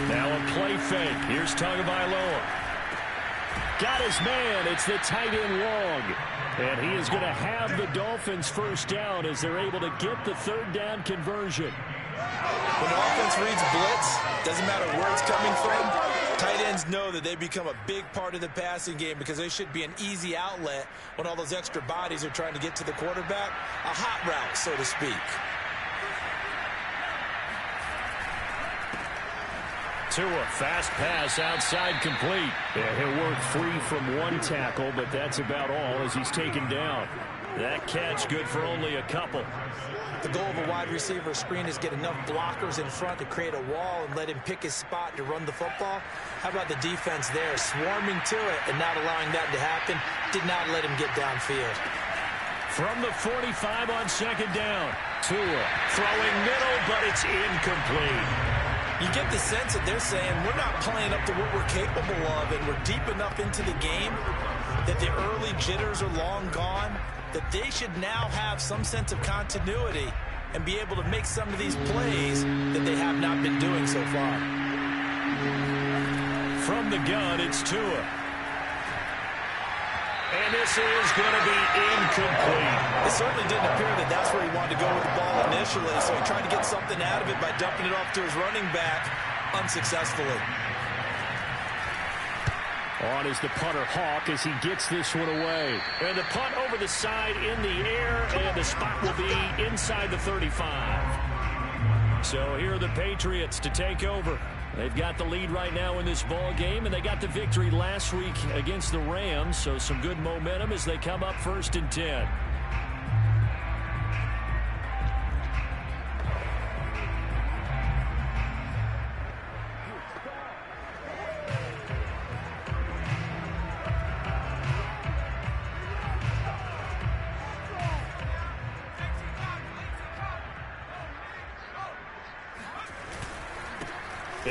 Now a play fake. Here's Tagovailoa. Got his man. It's the tight end Long. And he is going to have the Dolphins first down as they're able to get the 3rd down conversion. When the offense reads blitz, doesn't matter where it's coming from, tight ends know that they become a big part of the passing game because they should be an easy outlet when all those extra bodies are trying to get to the quarterback. A hot route, so to speak. Tua, fast pass outside complete. Yeah, he'll work free from 1 tackle, but that's about all as he's taken down. That catch good for only a couple. The goal of a wide receiver screen is get enough blockers in front to create a wall and let him pick his spot to run the football. How about the defense there, swarming to it and not allowing that to happen? Did not let him get downfield. From the 45 on 2nd down, Tua throwing middle, but it's incomplete. You get the sense that they're saying we're not playing up to what we're capable of, and we're deep enough into the game that the early jitters are long gone, that they should now have some sense of continuity and be able to make some of these plays that they have not been doing so far. From the gun, it's Tua. And this is going to be incomplete. It certainly didn't appear that that's where he wanted to go with the ball initially, so he tried to get something out of it by dumping it off to his running back unsuccessfully. On is the punter Hawk as he gets this one away. And the punt over the side in the air, and the spot will be inside the 35. So here are the Patriots to take over. They've got the lead right now in this ball game, and they got the victory last week against the Rams, so some good momentum as they come up 1st and 10.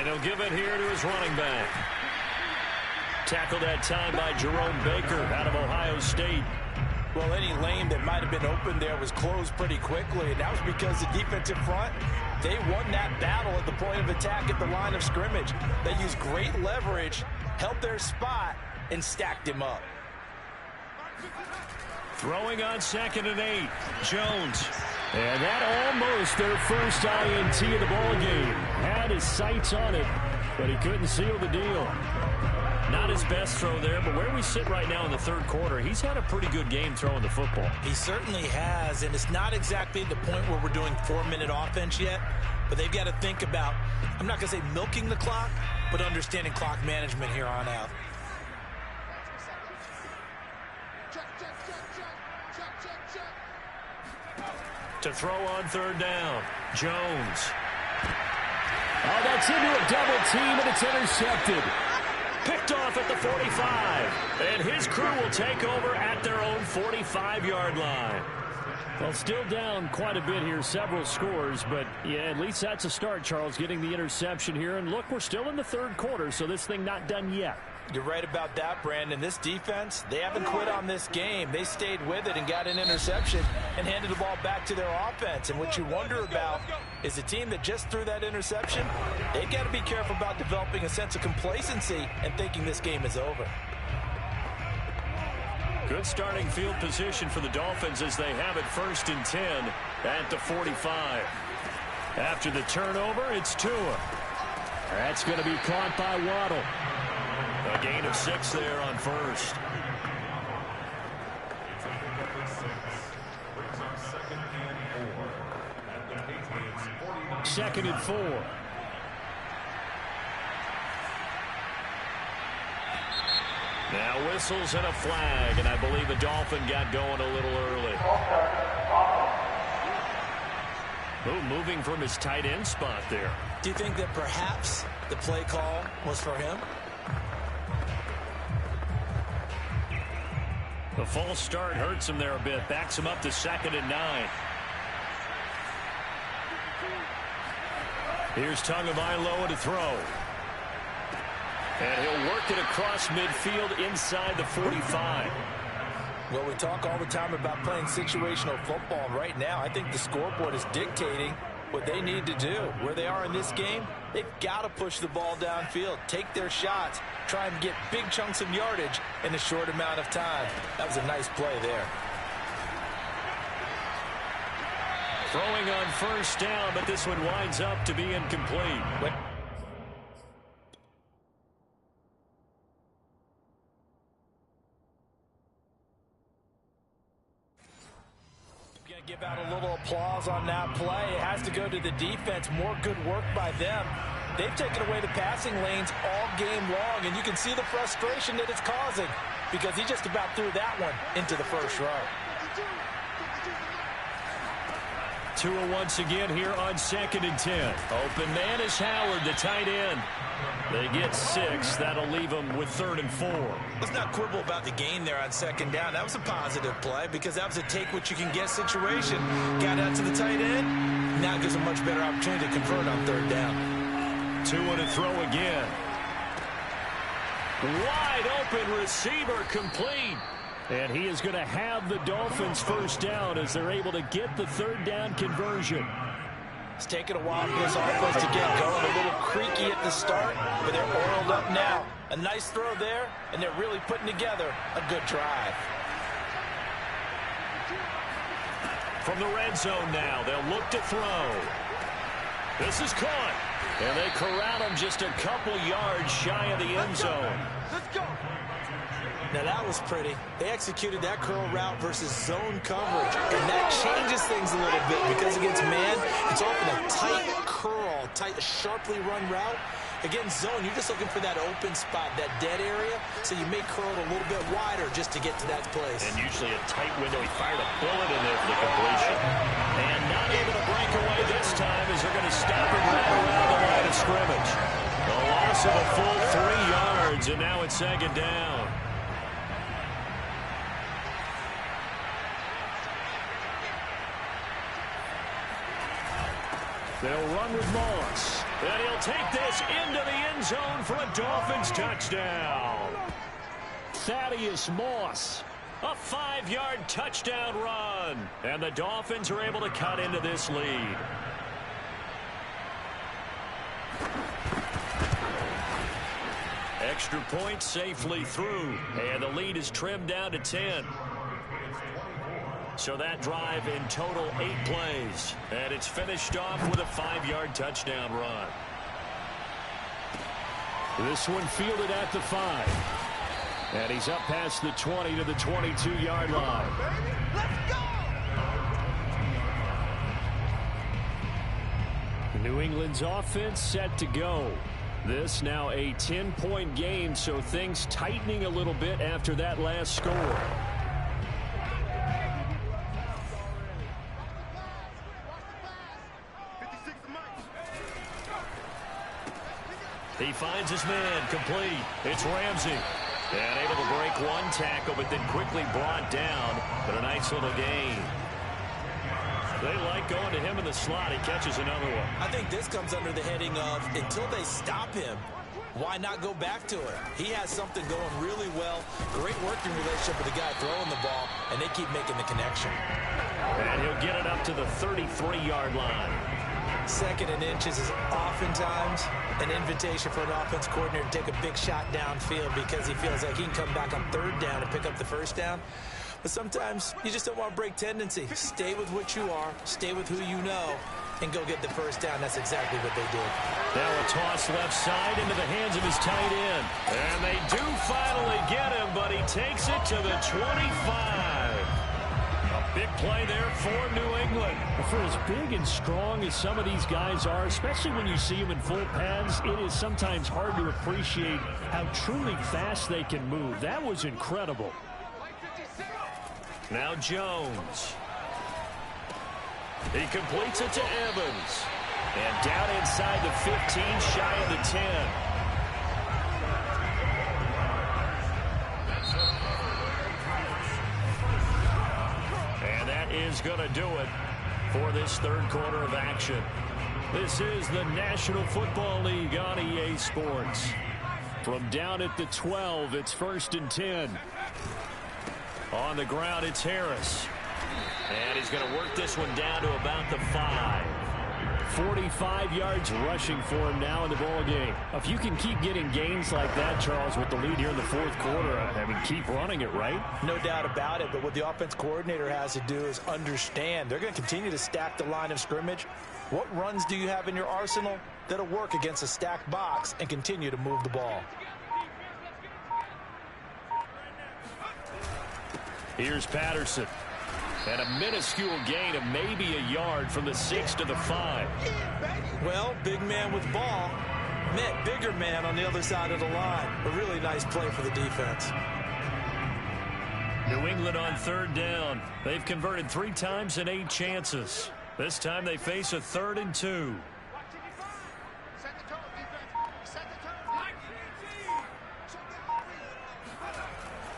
And he'll give it here to his running back. Tackled that time by Jerome Baker out of Ohio State. Well, any lane that might have been open there was closed pretty quickly, and that was because the defensive front, they won that battle at the point of attack at the line of scrimmage. They used great leverage, held their spot, and stacked him up. Throwing on 2nd and 8. Jones. And that almost their first INT of the ball game. Had his sights on it, but he couldn't seal the deal. Not his best throw there, but where we sit right now in the third quarter, he's had a pretty good game throwing the football. He certainly has, and it's not exactly the point where we're doing 4-minute offense yet, but they've got to think about, I'm not going to say milking the clock, but understanding clock management here on out. To throw on 3rd down, Jones. Oh, that's into a double team, and it's intercepted. Picked off at the 45, and his crew will take over at their own 45-yard line. Well, still down quite a bit here, several scores, but yeah, at least that's a start, Charles, getting the interception here. And look, we're still in the third quarter, so this thing not done yet. You're right about that, Brandon. This defense, they haven't quit on this game. They stayed with it and got an interception and handed the ball back to their offense. And what you wonder about is the team that just threw that interception, they've got to be careful about developing a sense of complacency and thinking this game is over. Good starting field position for the Dolphins as they have it 1st and 10 at the 45. After the turnover, it's Tua. That's going to be caught by Waddle. A gain of 6 there on 1st. Second and 4. Now whistles and a flag, and I believe the Dolphin got going a little early. Oh, moving from his tight end spot there. Do you think that perhaps the play call was for him? The false start hurts him there a bit. Backs him up to 2nd and 9. Here's Tagovailoa to throw. And he'll work it across midfield inside the 45. Well, we talk all the time about playing situational football. Right now, I think the scoreboard is dictating what they need to do. Where they are in this game, they've got to push the ball downfield, take their shots, try and get big chunks of yardage in a short amount of time. That was a nice play there. Throwing on 1st down, but this one winds up to be incomplete. Give out a little applause on that play. It has to go to the defense. More good work by them. They've taken away the passing lanes all game long, and you can see the frustration that it's causing because he just about threw that one into the first row. Tua once again here on 2nd and 10. Open man is Howard, the tight end. They get 6. That'll leave them with 3rd and 4. Let's not quibble about the gain there on 2nd down. That was a positive play because that was a take-what-you-can-get situation. Got out to the tight end. Now it gives a much better opportunity to convert on 3rd down. Tua to throw again. Wide open receiver complete. And he is going to have the Dolphins 1st down as they're able to get the 3rd down conversion. It's taken a while for this offense to get going. A little creaky at the start, but they're oiled up now. A nice throw there, and they're really putting together a good drive. From the red zone now, they'll look to throw. This is caught. And they corral him just a couple yards shy of the end zone. Let's go. Now that was pretty. They executed that curl route versus zone coverage. And that changes things a little bit because against man, it's often a tight curl, tight, sharply run route. Against zone, you're just looking for that open spot, that dead area, so you may curl it a little bit wider just to get to that place. And usually a tight window. He fired a bullet in there for the completion. And not able to break away this time as they're going to stop him right around the line of scrimmage. A loss of a full 3 yards, and now it's 2nd down. They'll run with Moss. And he'll take this into the end zone for a Dolphins touchdown. Thaddeus Moss. A 5-yard touchdown run. And the Dolphins are able to cut into this lead. Extra point safely through. And the lead is trimmed down to 10. So that drive in total 8 plays. And it's finished off with a 5-yard touchdown run. This one fielded at the 5. And he's up past the 20 to the 22-yard line. Let's go! New England's offense set to go. This now a 10-point game, so things tightening a little bit after that last score. He finds his man, complete. It's Ramsey. And able to break one tackle, but then quickly brought down. But a nice little gain. They like going to him in the slot. He catches another one. I think this comes under the heading of until they stop him, why not go back to it? He has something going really well. Great working relationship with the guy throwing the ball, and they keep making the connection. And he'll get it up to the 33-yard line. 2nd and inches is oftentimes an invitation for an offense coordinator to take a big shot downfield because he feels like he can come back on 3rd down and pick up the 1st down. But sometimes you just don't want to break tendency. Stay with what you are, stay with who you know, and go get the 1st down. That's exactly what they did. Now a toss left side into the hands of his tight end. And they do finally get him, but he takes it to the 25. Big play there for New England. For as big and strong as some of these guys are, especially when you see them in full pads, it is sometimes hard to appreciate how truly fast they can move. That was incredible. Now Jones. He completes it to Evans. And down inside the 15, shy of the 10. Is going to do it for this 3rd quarter of action. This is the National Football League on EA Sports. From down at the 12, it's 1st and 10. On the ground, it's Harris. And he's going to work this one down to about the 5. 45 yards rushing for him now in the ball game. If you can keep getting gains like that, Charles, with the lead here in the 4th quarter, I mean, keep running it, right? No doubt about it, but what the offense coordinator has to do is understand they're going to continue to stack the line of scrimmage. What runs do you have in your arsenal that'll work against a stacked box and continue to move the ball? Here's Patterson. And a minuscule gain of maybe a yard from the 6 to the 5. Well, big man with ball met bigger man on the other side of the line. A really nice play for the defense. New England on 3rd down. They've converted 3 times in 8 chances. This time they face a 3rd and 2.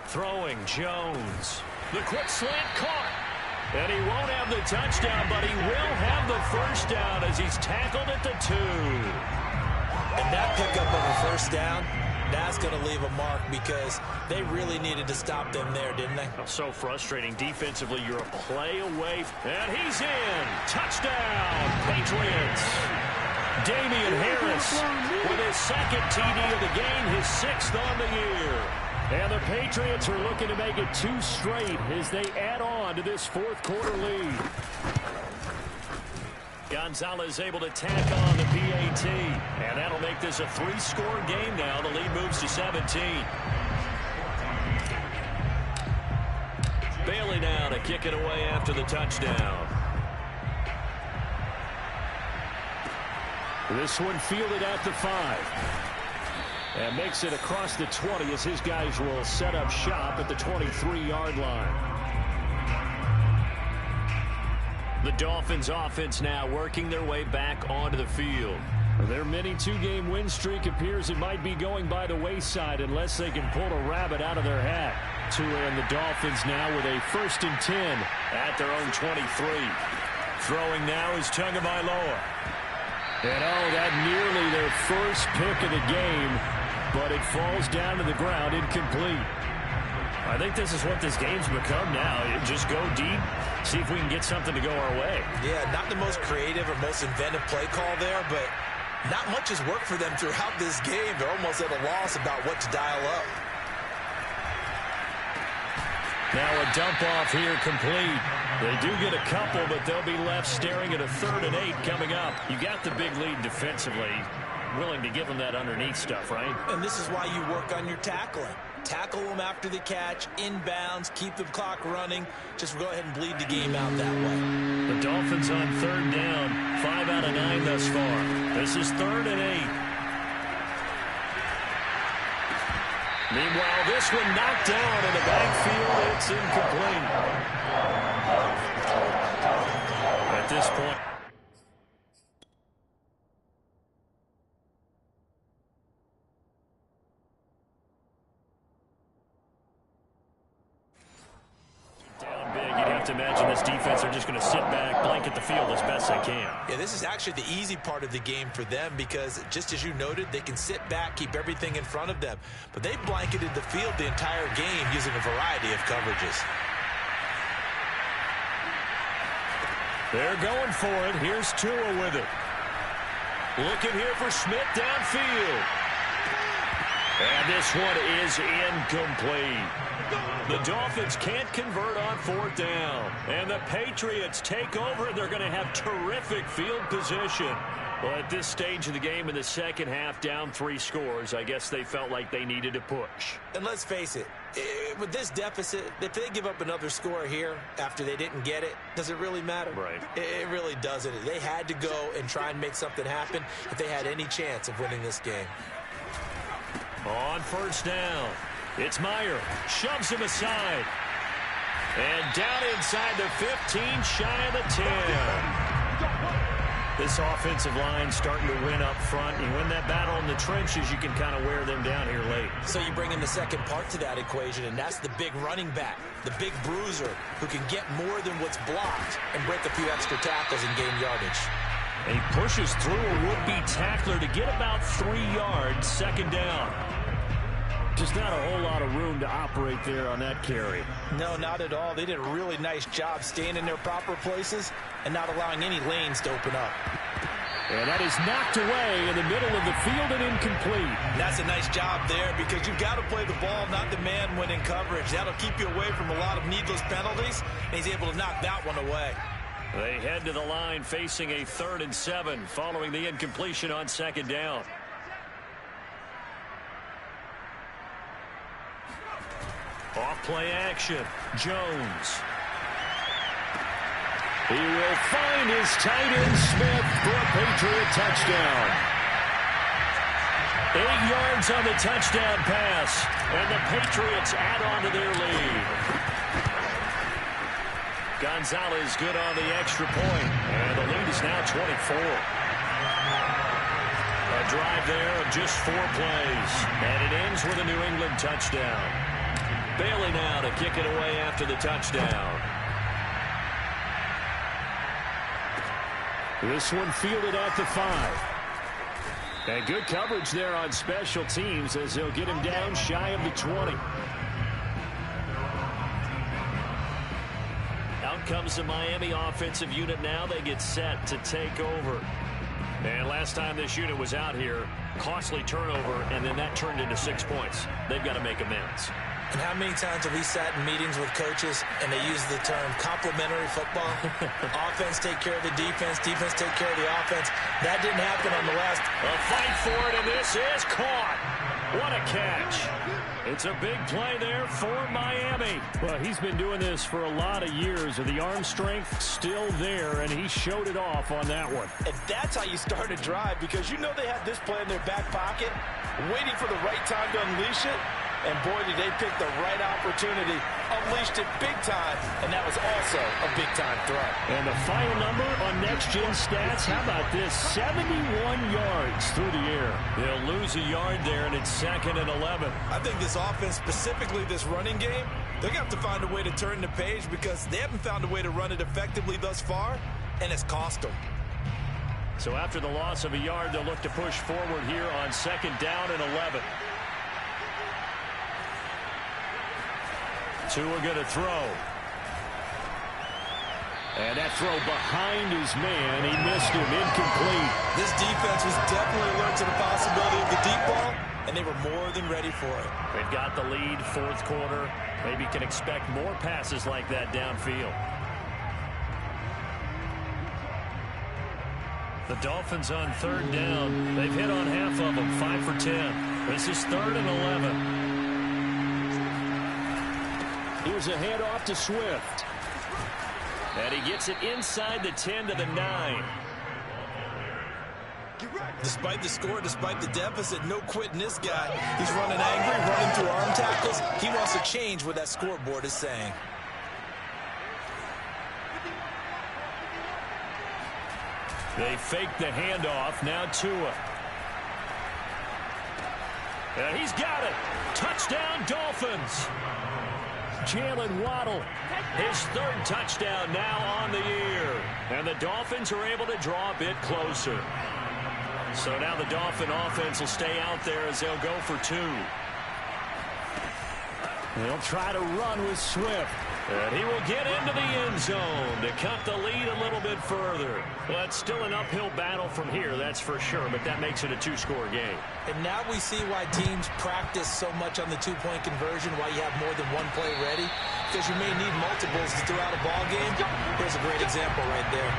Throwing Jones. The quick slant caught. And he won't have the touchdown, but he will have the 1st down as he's tackled at the 2. And that pickup of a 1st down, that's going to leave a mark because they really needed to stop them there, didn't they? So frustrating. Defensively, you're a play away. And he's in. Touchdown, Patriots. Damian Harris with his 2nd TD of the game, his 6th on the year. And the Patriots are looking to make it 2 straight as they add on to this 4th quarter lead. Gonzalez able to tack on the PAT. And that'll make this a 3-score game now. The lead moves to 17. Bailey now to kick it away after the touchdown. This one fielded at the 5. And makes it across the 20 as his guys will set up shop at the 23-yard line. The Dolphins offense now working their way back onto the field. Their mini 2-game win streak appears it might be going by the wayside unless they can pull a rabbit out of their hat. Tua and the Dolphins now with a 1st and 10 at their own 23. Throwing now is Tagovailoa. And that nearly their first pick of the game, but it falls down to the ground incomplete. I think this is what this game's become now. Just go deep, see if we can get something to go our way. Yeah, not the most creative or most inventive play call there, but not much has worked for them throughout this game. They're almost at a loss about what to dial up. Now a dump off here complete. They do get a couple, but they'll be left staring at a 3rd and 8 coming up. You got the big lead defensively. Willing to give them that underneath stuff, right? And this is why you work on your tackling. Tackle them after the catch, inbounds, keep the clock running. Just go ahead and bleed the game out that way. The Dolphins on 3rd down, 5 out of 9 thus far. This is 3rd and 8. Meanwhile, this one knocked down in the backfield. It's incomplete. At this point, down big, you'd have to imagine this defense are just going to sit back, blanket the field as best they can. Yeah, this is actually the easy part of the game for them because, just as you noted, they can sit back, keep everything in front of them. But they blanketed the field the entire game using a variety of coverages. They're going for it. Here's Tua with it. Looking here for Smith downfield. And this one is incomplete. The Dolphins can't convert on 4th down. And the Patriots take over, and they're going to have terrific field position. Well, at this stage of the game in the second half, down 3 scores, I guess they felt like they needed to push. And let's face it, with this deficit, if they give up another score here after they didn't get it, does it really matter? Right. It really doesn't. They had to go and try and make something happen if they had any chance of winning this game. On 1st down, it's Meyer. Shoves him aside. And down inside the 15, shy of the 10. This offensive line starting to win up front. You win that battle in the trenches, you can kind of wear them down here late. So you bring in the second part to that equation, and that's the big running back, the big bruiser, who can get more than what's blocked and break a few extra tackles and gain yardage. And he pushes through a would-be tackler to get about 3 yards, 2nd down. Just not a whole lot of room to operate there on that carry. No, not at all. They did a really nice job staying in their proper places and not allowing any lanes to open up. And that is knocked away in the middle of the field and incomplete. And that's a nice job there because you've got to play the ball, not the man when in coverage. That'll keep you away from a lot of needless penalties, and he's able to knock that one away. They head to the line facing a 3rd and 7 following the incompletion on 2nd down. Off-play action. Jones. He will find his tight end Smith for a Patriot touchdown. 8 yards on the touchdown pass, and the Patriots add on to their lead. Gonzalez good on the extra point, and the lead is now 24. A drive there of just 4 plays, and it ends with a New England touchdown. Bailey now to kick it away after the touchdown. This one fielded at the 5. And good coverage there on special teams as they'll get him down shy of the 20. Out comes the Miami offensive unit now. They get set to take over. And last time this unit was out here, costly turnover, and then that turned into 6 points. They've got to make amends. And how many times have we sat in meetings with coaches and they use the term complementary football? Offense take care of the defense, defense take care of the offense. That didn't happen on the last. A fight for it, and this is caught. What a catch. It's a big play there for Miami. Well, he's been doing this for a lot of years, and the arm strength still there, and he showed it off on that one. And that's how you start a drive, because you know they had this play in their back pocket, waiting for the right time to unleash it. And boy, did they pick the right opportunity. Unleashed it big time, and that was also a big-time throw. And the final number on next-gen stats, how about this? 71 yards through the air. They'll lose a yard there, and it's 2nd and 11. I think this offense, specifically this running game, they're going to have to find a way to turn the page because they haven't found a way to run it effectively thus far, and it's cost them. So after the loss of a yard, they'll look to push forward here on 2nd down and 11. Tua going to throw. And that throw behind his man. He missed him. Incomplete. This defense was definitely alert to the possibility of the deep ball, and they were more than ready for it. They've got the lead, 4th quarter. Maybe can expect more passes like that downfield. The Dolphins on 3rd down. They've hit on half of them, 5 for 10. This is 3rd and 11. Here's a handoff to Swift. And he gets it inside the 10 to the 9. Despite the score, despite the deficit, no quitting this guy. He's running angry, running through arm tackles. He wants to change what that scoreboard is saying. They fake the handoff. Now Tua. And he's got it. Touchdown, Dolphins. Jalen Waddle, his 3rd touchdown now on the year. And the Dolphins are able to draw a bit closer. So now the Dolphin offense will stay out there as they'll go for 2. They'll try to run with Swift. And he will get into the end zone to cut the lead a little bit further. Well, it's still an uphill battle from here, that's for sure, but that makes it a 2-score game. And now we see why teams practice so much on the 2-point conversion, why you have more than one play ready, because you may need multiples throughout a ball game. Here's a great example right there.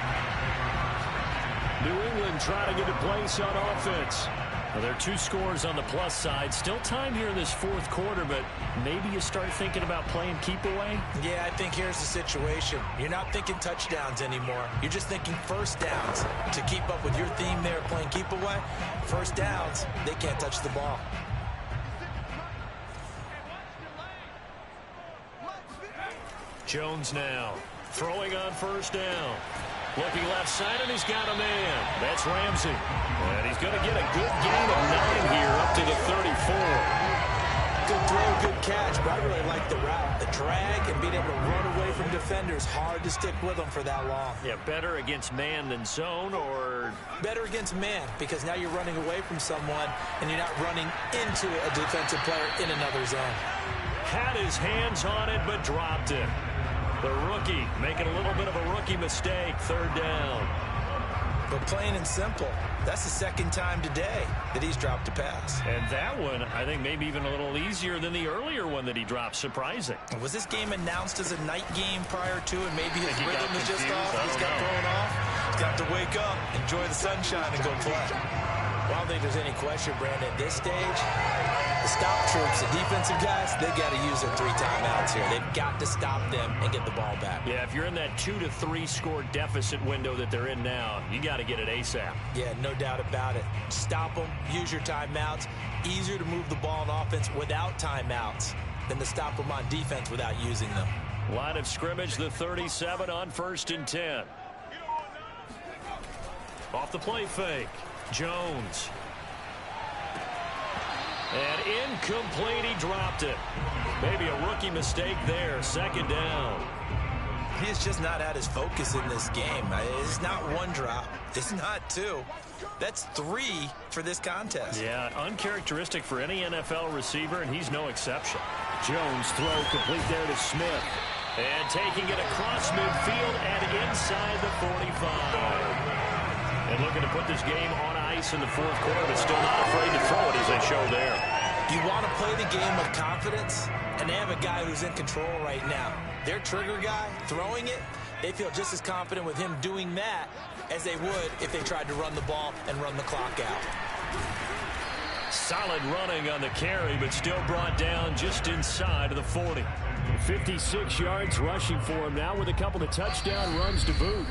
New England trying to get a place on offense. Well, there are 2 scores on the plus side. Still time here in this 4th quarter, but maybe you start thinking about playing keep away? Yeah, I think here's the situation. You're not thinking touchdowns anymore. You're just thinking first downs. To keep up with your theme there, playing keep away, first downs, they can't touch the ball. Jones now throwing on 1st down. Looking left side, and he's got a man. That's Ramsey. And he's going to get a good gain of 9 here up to the 34. Good throw, good catch, but I really like the route. The drag and being able to run away from defenders. Hard to stick with them for that long. Yeah, better against man than zone, or? Better against man, because now you're running away from someone, and you're not running into a defensive player in another zone. Had his hands on it, but dropped it. The rookie making a little bit of a rookie mistake, 3rd down. But plain and simple, that's the 2nd time today that he's dropped a pass. And that one, I think, maybe even a little easier than the earlier one that he dropped. Surprising. Was this game announced as a night game prior to, and maybe his rhythm is just off? He's got thrown off. He's got to wake up, enjoy the sunshine, and go play. Well, I don't think there's any question, Brandon, at this stage, the stop troops, the defensive guys, they got to use their 3 timeouts here. They've got to stop them and get the ball back. Yeah, if you're in that 2 to 3 score deficit window that they're in now, you got to get it ASAP. Yeah, no doubt about it. Stop them, use your timeouts. Easier to move the ball on offense without timeouts than to stop them on defense without using them. Line of scrimmage, the 37 on 1st and 10. Off the play fake, Jones. And incomplete, he dropped it. Maybe a rookie mistake there, 2nd down. He's just not at his focus in this game. It's not 1 drop. It's not 2. That's 3 for this contest. Yeah, uncharacteristic for any NFL receiver, and he's no exception. Jones throw complete there to Smith. And taking it across midfield and inside the 45. And looking to put this game on ice in the 4th quarter, but still not afraid to throw it as they show there. You want to play the game of confidence, and they have a guy who's in control right now. Their trigger guy throwing it, they feel just as confident with him doing that as they would if they tried to run the ball and run the clock out. Solid running on the carry, but still brought down just inside of the 40. 56 yards rushing for him now with a couple of touchdown runs to boot.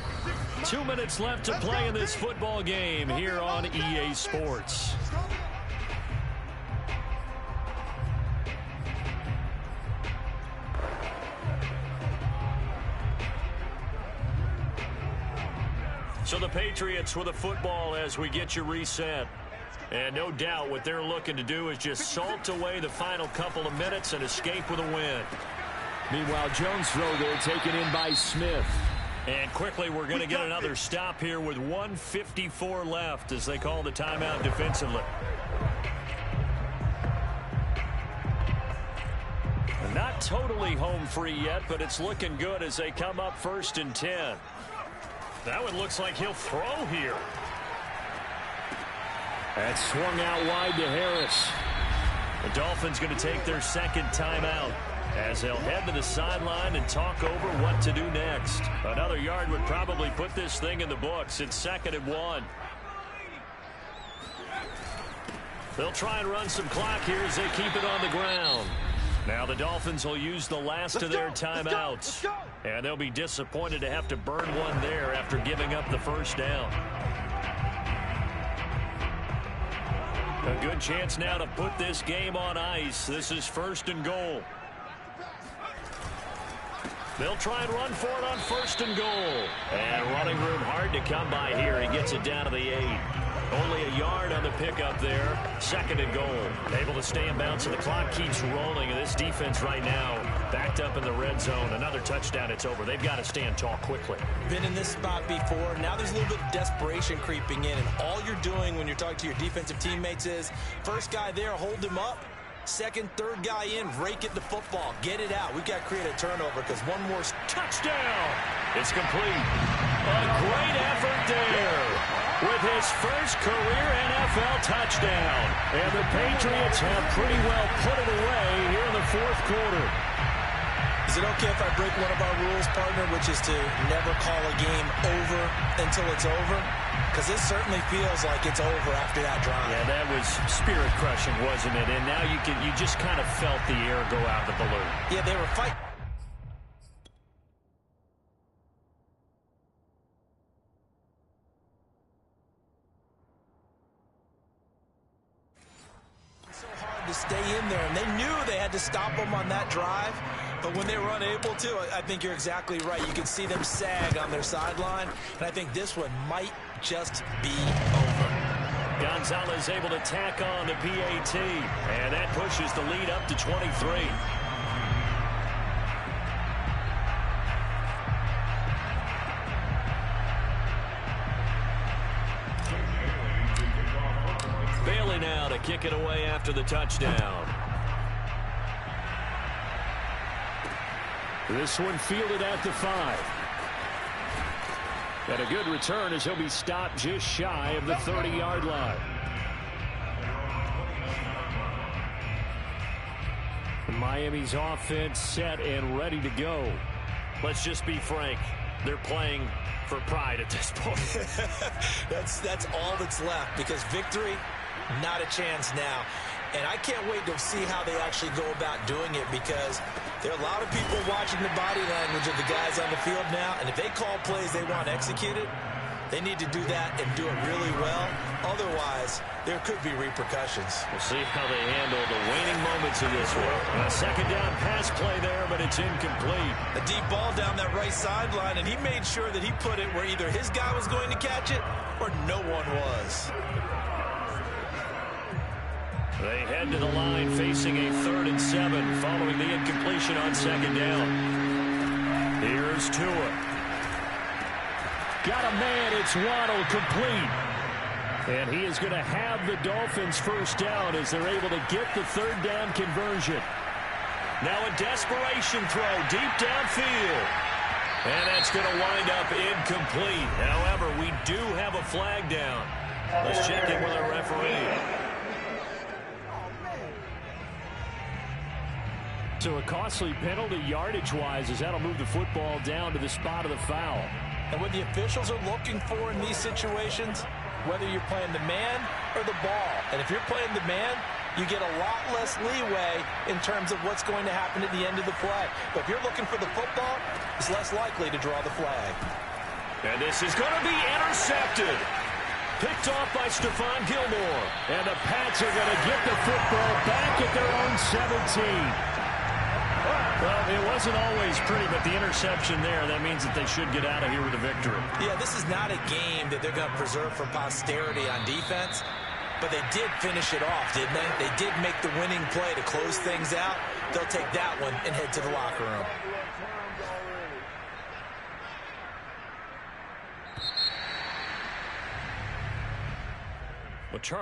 2 minutes left to play in this football game here on EA Sports. So the Patriots with a football as we get you reset. And no doubt what they're looking to do is just salt away the final couple of minutes and escape with a win. Meanwhile, Jones' throw there taken in by Smith. And quickly, we're going to get another stop here with 1:54 left as they call the timeout defensively. Not totally home free yet, but it's looking good as they come up 1st and 10. That one looks like he'll throw here. That swung out wide to Harris. The Dolphins going to take their second timeout as they'll head to the sideline and talk over what to do next. Another yard would probably put this thing in the books. It's 2nd and 1. They'll try and run some clock here as they keep it on the ground. Now the Dolphins will use the last of their timeouts. And they'll be disappointed to have to burn one there after giving up the first down. A good chance now to put this game on ice. This is 1st and goal. They'll try and run for it on 1st and goal. And running room hard to come by here. He gets it down to the 8. Only a yard on the pickup there. 2nd and goal. Able to stay in bounds, so the clock keeps rolling. And this defense right now backed up in the red zone. Another touchdown, it's over. They've got to stand tall quickly. Been in this spot before. Now there's a little bit of desperation creeping in. And all you're doing when you're talking to your defensive teammates is, first guy there, hold him up. Second, third guy in, rake at the football. Get it out. We've got to create a turnover because one more touchdown. It's complete. A great effort there with his first career NFL touchdown. And the Patriots have pretty well put it away here in the 4th quarter. Is it okay if I break one of our rules, partner, which is to never call a game over until it's over? Because this certainly feels like it's over after that drive. Yeah, that was spirit-crushing, wasn't it? And now you just kind of felt the air go out of the balloon. Yeah, they were fighting. So hard to stay in there, and they knew they had to stop them on that drive. But when they were unable to, I think you're exactly right. You can see them sag on their sideline, and I think this one might just be over. Gonzalez able to tack on the PAT, and that pushes the lead up to 23. Bailey now to kick it away after the touchdown. This one fielded at the 5. And a good return as he'll be stopped just shy of the 30-yard line. Miami's offense set and ready to go. Let's just be frank. They're playing for pride at this point. That's all that's left, because victory, not a chance now. And I can't wait to see how they actually go about doing it, because there are a lot of people watching the body language of the guys on the field now, and if they call plays they want executed, they need to do that and do it really well. Otherwise, there could be repercussions. We'll see how they handle the waning moments of this one. A 2nd down pass play there, but it's incomplete. A deep ball down that right sideline, and he made sure that he put it where either his guy was going to catch it or no one was. They head to the line facing a 3rd and 7 following the incompletion on 2nd down. Here's Tua. Got a man, it's Waddle, complete. And he is going to have the Dolphins first down as they're able to get the 3rd down conversion. Now a desperation throw deep downfield. And that's going to wind up incomplete. However, we do have a flag down. Let's check in with our referee. So a costly penalty yardage-wise, as that'll move the football down to the spot of the foul. And what the officials are looking for in these situations, whether you're playing the man or the ball. And if you're playing the man, you get a lot less leeway in terms of what's going to happen at the end of the play. But if you're looking for the football, it's less likely to draw the flag. And this is going to be intercepted. Picked off by Stephon Gilmore. And the Pats are going to get the football back at their own 17. Well, it wasn't always pretty, but the interception there, that means that they should get out of here with a victory. Yeah, this is not a game that they're going to preserve for posterity on defense, but they did finish it off, didn't they? They did make the winning play to close things out. They'll take that one and head to the locker room. Well, Charles